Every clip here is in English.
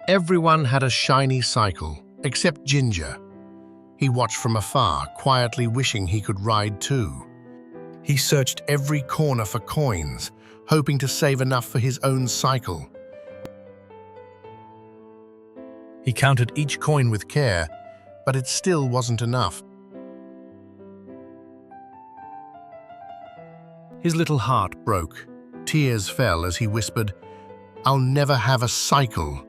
Everyone had a shiny cycle, except Ginger. He watched from afar, quietly wishing he could ride too. He searched every corner for coins, hoping to save enough for his own cycle. He counted each coin with care, but it still wasn't enough. His little heart broke. Tears fell as he whispered, "I'll never have a cycle."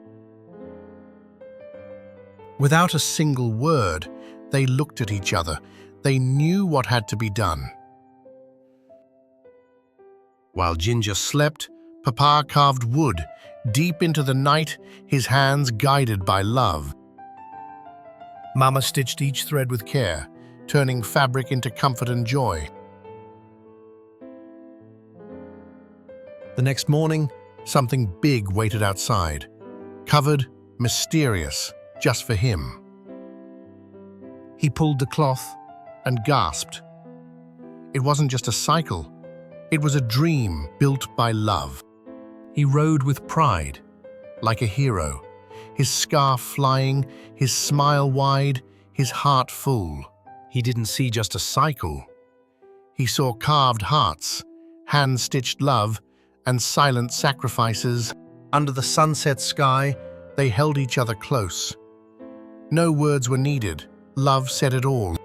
Without a single word, they looked at each other. They knew what had to be done. While Ginger slept, Papa carved wood, deep into the night, his hands guided by love. Mama stitched each thread with care, turning fabric into comfort and joy. The next morning, something big waited outside, covered, mysterious, just for him. He pulled the cloth and gasped. It wasn't just a cycle. It was a dream built by love. He rode with pride, like a hero, his scarf flying, his smile wide, his heart full. He didn't see just a cycle. He saw carved hearts, hand-stitched love, and silent sacrifices. Under the sunset sky, they held each other close. No words were needed. Love said it all.